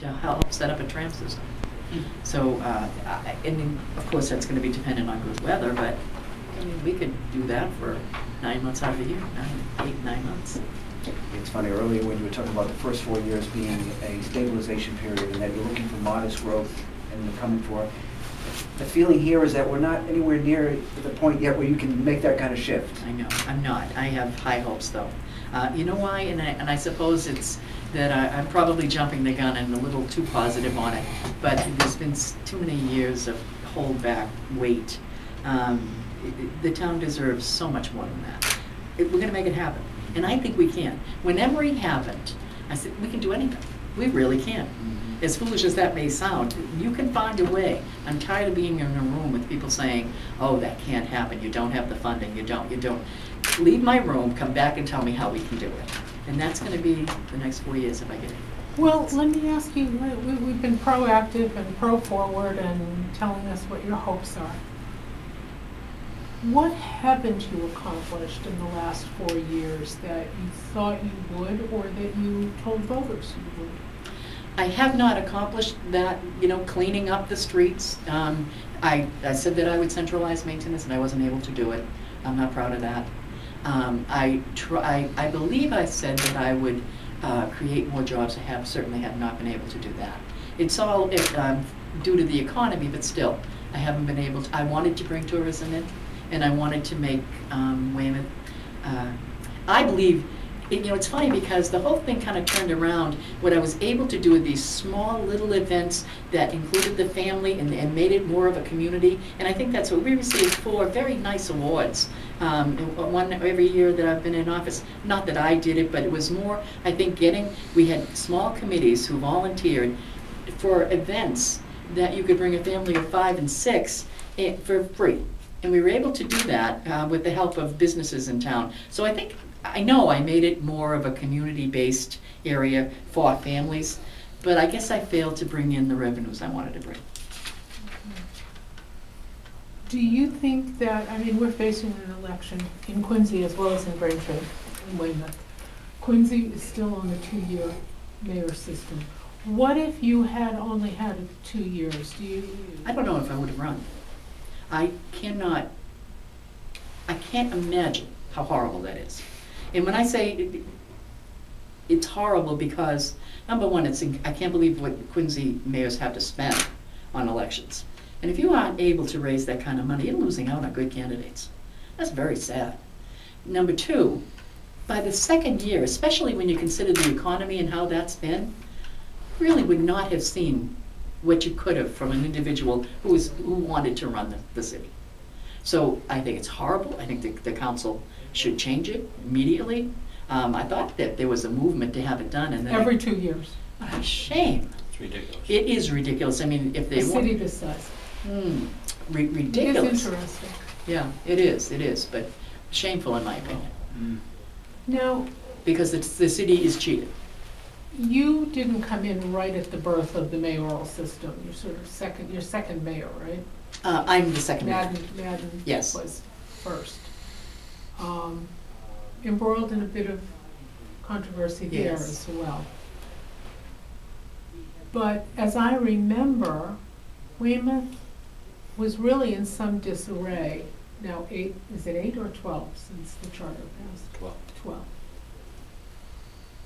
to help set up a tram system. So, and then, of course, that's going to be dependent on good weather, but I mean, we could do that for 9 months out of the year, 9 months. It's funny, earlier when you were talking about the first 4 years being a stabilization period and that you're looking for modest growth and you're coming for, the feeling here is that we're not anywhere near the point yet where you can make that kind of shift. I know, I'm not. I have high hopes, though. You know why? And I suppose it's that I'm probably jumping the gun and a little too positive on it, but there's been too many years of hold back, wait. The town deserves so much more than that. We're going to make it happen, and I think we can. When Emory happened, I said, we can do anything. We really can. As foolish as that may sound, you can find a way. I'm tired of being in a room with people saying, oh, that can't happen, you don't have the funding, you don't. Leave my room, come back and tell me how we can do it. And that's going to be the next 4 years if I get it. Well, let me ask you, we've been proactive and pro-forward and telling us what your hopes are. What haven't you accomplished in the last 4 years that you thought you would or that you told voters you would? I have not accomplished that, cleaning up the streets. I said that I would centralize maintenance and I wasn't able to do it. I'm not proud of that. I believe I said that I would create more jobs. I certainly have not been able to do that. It's all due to the economy, but still, I haven't been able to. I wanted to bring tourism in, and I wanted to make Weymouth. I believe, it's funny because the whole thing kind of turned around. What I was able to do with these small little events that included the family and made it more of a community, and I think that's what we received 4 very nice awards. One every year that I've been in office. Not that I did it, but it was more, I think, we had small committees who volunteered for events that you could bring a family of 5 and 6 for free. And we were able to do that with the help of businesses in town. So I know I made it more of a community-based area for families, but I guess I failed to bring in the revenues I wanted to bring. Do you think that, we're facing an election in Quincy as well as in Braintree and Weymouth. Quincy is still on the 2-year mayor system. What if you had only had 2 years? I don't know if I would have run. I can't imagine how horrible that is. And when I say it's horrible because, number one, I can't believe what Quincy mayors have to spend on elections. And if you aren't able to raise that kind of money, you're losing out on good candidates. That's very sad. Number two, by the second year, especially when you consider the economy and how that's been, really would not have seen what you could have from an individual who wanted to run the city. So I think it's horrible. I think the council should change it immediately. I thought that there was a movement to have it done, and then every 2 years. What a shame! It's ridiculous. It is ridiculous. If they want a city this size, ridiculous. It is interesting. Yeah, it is, but shameful in my opinion. Now, because the city is cheated. You didn't come in right at the birth of the mayoral system. You're sort of you're second mayor, right? I'm the second mayor. Madden yes. Was first. Embroiled in a bit of controversy there as well. But as I remember, Weymouth was really in some disarray. Now, is it 8 or 12 since the charter passed? 12.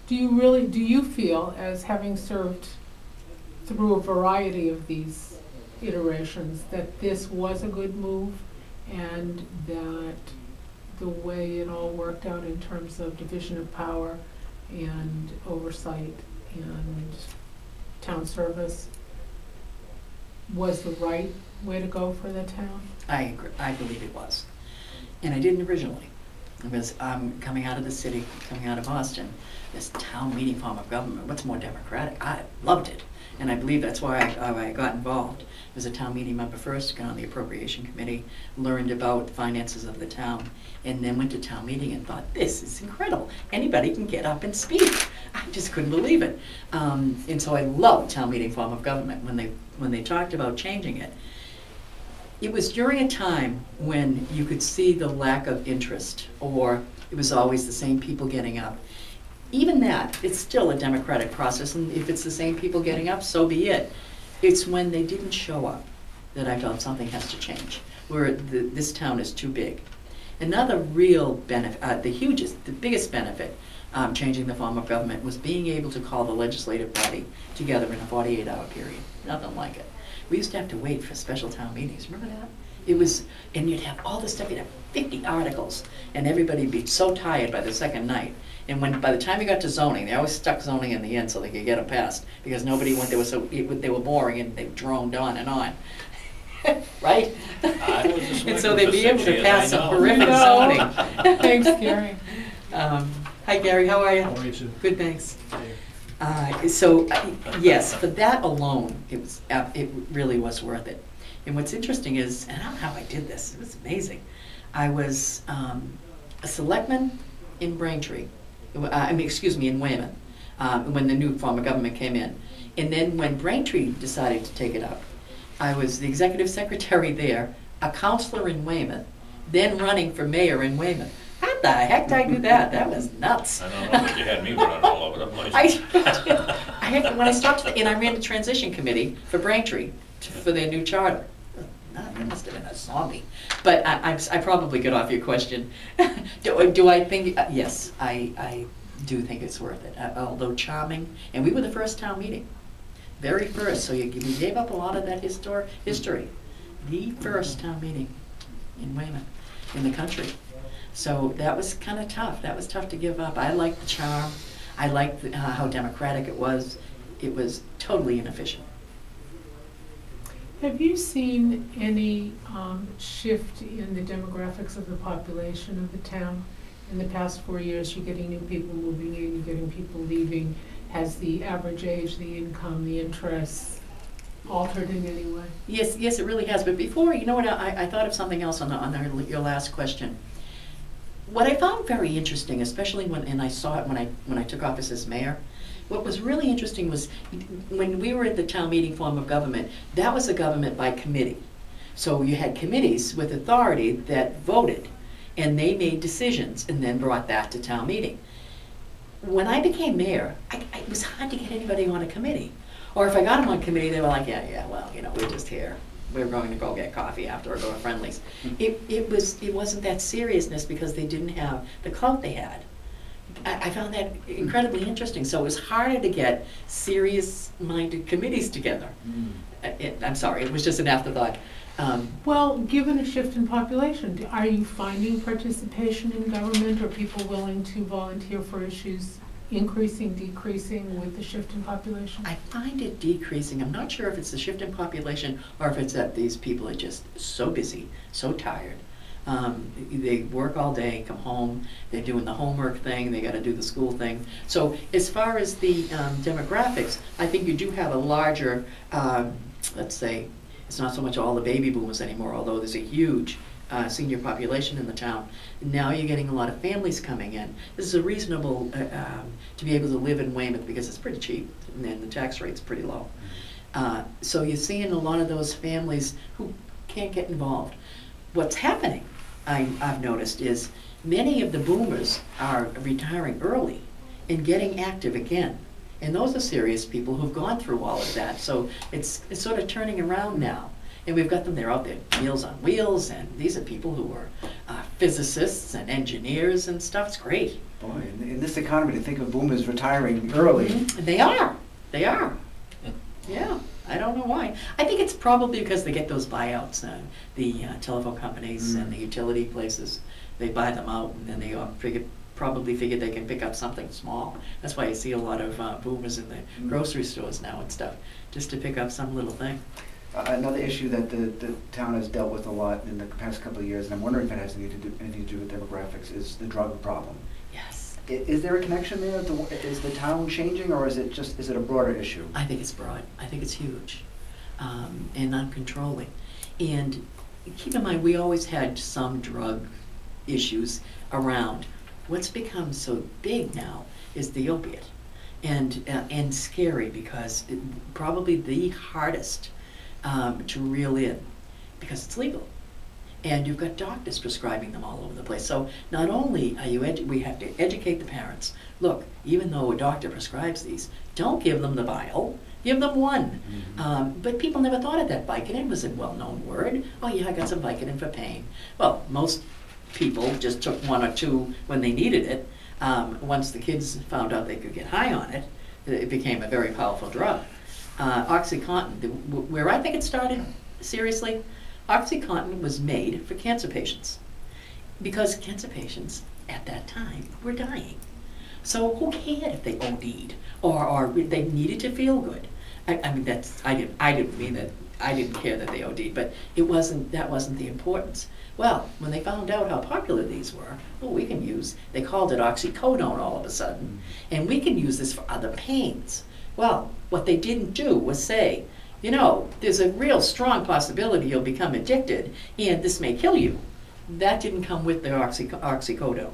Do you feel, as having served through a variety of these iterations, that this was a good move and that the way it all worked out in terms of division of power and oversight and town service was the right way to go for the town? I agree. I believe it was. And I didn't originally. Because coming out of the city, coming out of Boston, this town meeting form of government, what's more democratic? I loved it. And I believe that's why I got involved. As a town meeting member first, got on the appropriation committee, learned about the finances of the town, and then went to town meeting and thought, this is incredible. Anybody can get up and speak. I just couldn't believe it. And so I loved town meeting form of government. When they talked about changing it, it was during a time when you could see the lack of interest, or it was always the same people getting up. even that, it's still a democratic process, and if it's the same people getting up, so be it. It's when they didn't show up that I felt something has to change, where this town is too big. Another real benefit, the biggest benefit, changing the form of government was being able to call the legislative body together in a 48-hour period. Nothing like it. We used to have to wait for special town meetings, remember that? It was, and you'd have all this stuff, you'd have 50 articles, and everybody'd be so tired by the second night. And by the time you got to zoning, they always stuck zoning in the end so they could get them passed, because nobody went, they were boring and they droned on and on. Right? I was a selectman and so they'd be able to for 6 pass years, I some know. horrific zoning. Thanks, Gary. Hi Gary, how are you? How are you, Sue? Good, thanks. Yes, for that alone, it really was worth it. And what's interesting is, and I don't know how I did this, it was amazing. I was a selectman in Braintree, in Weymouth, when the new form of government came in. And then when Braintree decided to take it up, I was the executive secretary there, a counselor in Weymouth, then running for mayor in Weymouth. How the heck did I do that? That was nuts. I don't know, but you had me running all over the place. When I stopped, and I ran the transition committee for Braintree for their new charter. That must have been a zombie. But I probably got off your question. Do I think, yes, I do think it's worth it. Although charming, and we were the first town meeting. Very first, so we gave up a lot of that history. The first town meeting in Weymouth, in the country. So that was kind of tough. That was tough to give up. I liked the charm. I liked how democratic it was. It was totally inefficient. Have you seen any shift in the demographics of the population of the town? In the past 4 years, you're getting new people moving in, you're getting people leaving. Has the average age, the income, the interests altered in any way? Yes, it really has. But before, you know what, I thought of something else on your last question. What I found very interesting, especially and I saw it when I took office as mayor, what was really interesting was when we were at the town meeting form of government, that was a government by committee. So you had committees with authority that voted, and they made decisions and then brought that to town meeting. When I became mayor, it was hard to get anybody on a committee. Or if I got them on committee, they were like, yeah, well, we're just here. We're going to go get coffee after or go to Friendly's. It wasn't that seriousness because they didn't have the clout they had. I found that incredibly interesting. So it was harder to get serious-minded committees together. I'm sorry, it was just an afterthought. Well, given a shift in population, are you finding participation in government, or people willing to volunteer for issues increasing, decreasing with the shift in population? I find it decreasing. I'm not sure if it's the shift in population or if it's that these people are just so busy, so tired. They work all day, come home, they're doing the homework thing, they got to do the school thing. So as far as the demographics, I think you do have a larger, let's say, it's not so much all the baby boomers anymore, although there's a huge senior population in the town. Now you're getting a lot of families coming in. This is a reasonable, to be able to live in Weymouth because it's pretty cheap and the tax rate's pretty low. So you're seeing a lot of those families who can't get involved. What's happening, I've noticed, is many of the boomers are retiring early and getting active again. And those are serious people who've gone through all of that. So it's sort of turning around now. And we've got them, they're out there, Meals on Wheels, and these are people who are physicists and engineers and stuff. It's great. Boy, in this economy, to think of boomers retiring early. Mm-hmm. They are. Yeah, I don't know why. I think it's probably because they get those buyouts, the telephone companies and the utility places. They buy them out, and then they probably figure they can pick up something small. That's why you see a lot of boomers in the grocery stores now and stuff, just to pick up some little thing. Another issue that the town has dealt with a lot in the past couple of years, and I'm wondering if it has anything to do with demographics, is the drug problem. Yes. Is there a connection there? Is the town changing, or is it a broader issue? I think it's broad. I think it's huge and uncontrolling. And keep in mind, we always had some drug issues around. What's become so big now is the opiate, and scary because probably the hardest to reel in because it's legal. And you've got doctors prescribing them all over the place. So not only are we have to educate the parents. Look, even though a doctor prescribes these, don't give them the vial. Give them one. But people never thought of that. Vicodin was a well-known word. Oh yeah, I got some Vicodin for pain. Well, most people just took one or two when they needed it. Once the kids found out they could get high on it, it became a very powerful drug. OxyContin, where I think it started, seriously, OxyContin was made for cancer patients because cancer patients at that time were dying. So who cared if they OD'd or they needed to feel good? I mean, I didn't mean that. I didn't care that they OD'd, but that wasn't the importance. Well, when they found out how popular these were, they called it oxycodone all of a sudden, and we can use this for other pains. Well, what they didn't do was say, you know, there's a real strong possibility you'll become addicted and this may kill you. That didn't come with the oxycodone.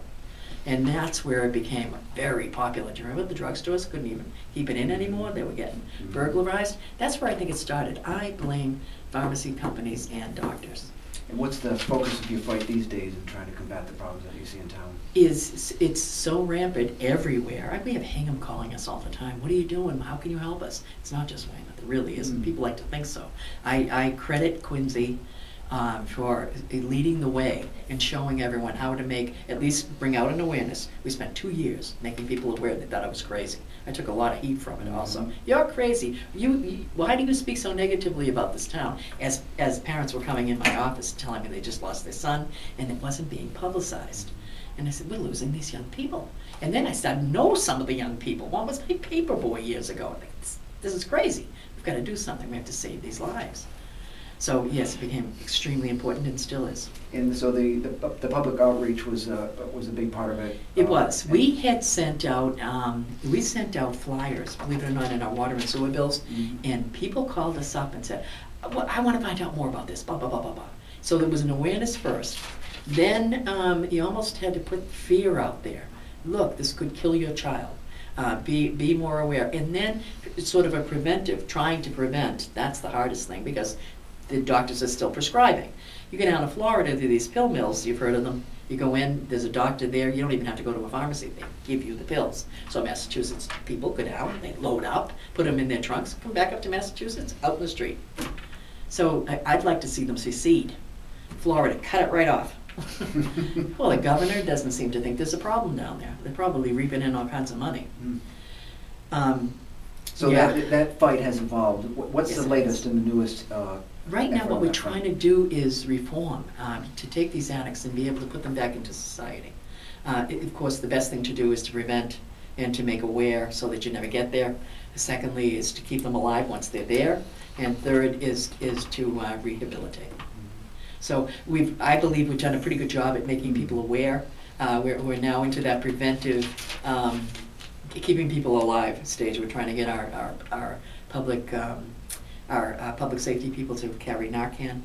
And that's where it became very popular. Do you remember the drugstores couldn't even keep it in anymore? They were getting burglarized. That's where I think it started. I blame pharmacy companies and doctors. And what's the focus of your fight these days in trying to combat the problems that you see in town? It's so rampant everywhere. We have Hingham calling us all the time. What are you doing? How can you help us? It's not just Weymouth. It really isn't. People like to think so. I credit Quincy for leading the way and showing everyone how to at least bring out an awareness. We spent 2 years making people aware. They thought I was crazy. I took a lot of heat from it also. You're crazy. Why do you speak so negatively about this town? As parents were coming in my office telling me they just lost their son and it wasn't being publicized. And I said, we're losing these young people. And then I started to know some of the young people. One was my paper boy years ago. This is crazy. We've got to do something. We have to save these lives. So yes, it became extremely important and still is. And so the public outreach was a big part of it. It was. We had sent out flyers, believe it or not, in our water and sewer bills, and people called us up and said, well, I want to find out more about this, blah, blah, blah, blah, blah. So there was an awareness first. Then you almost had to put fear out there. Look, this could kill your child. Be more aware. And then it's sort of a preventive, trying to prevent. That's the hardest thing because the doctors are still prescribing. You go down to Florida to these pill mills, you've heard of them. You go in, there's a doctor there, you don't even have to go to a pharmacy, they give you the pills. So Massachusetts people go down, they load up, put them in their trunks, come back up to Massachusetts, out in the street. So I'd like to see them secede. Florida, cut it right off. Well, the governor doesn't seem to think there's a problem down there. They're probably reaping in all kinds of money. So yeah. that fight has evolved. What's Yes, the it latest and the newest? Right now, effort what on we're that trying front? to do is reform, to take these addicts and be able to put them back into society. Of course, the best thing to do is to prevent and to make aware so that you never get there. Secondly is to keep them alive once they're there. And third is to rehabilitate. So I believe we've done a pretty good job at making people aware. We're now into that preventive, keeping people alive stage. We're trying to get our public safety people to carry Narcan.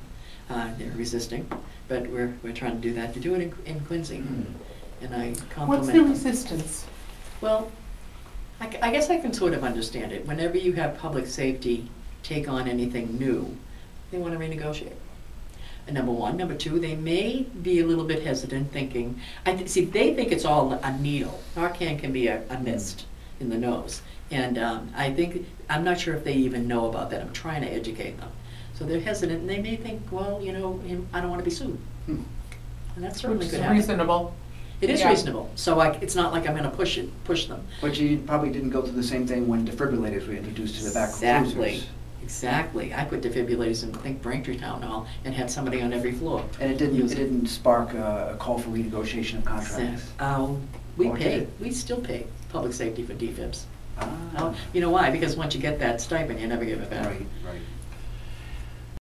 They're resisting, but we're trying to do that. To do it in Quincy, and I compliment What's the them. resistance? Well, I guess I can sort of understand it. Whenever you have public safety take on anything new, they want to renegotiate. Number one. Number two, they may be a little bit hesitant thinking, see, they think it's all a needle. Narcan can be a mist in the nose. And I'm not sure if they even know about that. I'm trying to educate them. So they're hesitant and they may think, well, you know, I don't want to be sued. And that's certainly Which could is happen. reasonable. It is Yeah. reasonable. So it's not like I'm going to push them. But you probably didn't go through the same thing when defibrillators were introduced to the back Exactly. cruisers. Exactly. I put defibrillators in, I think, Braintree Town Hall and had somebody on every floor. And it didn't spark a call for renegotiation of contracts. We Or did pay. it? We still pay public safety for defibs. Ah. You know why? Because once you get that stipend, you never give it back. Right, right.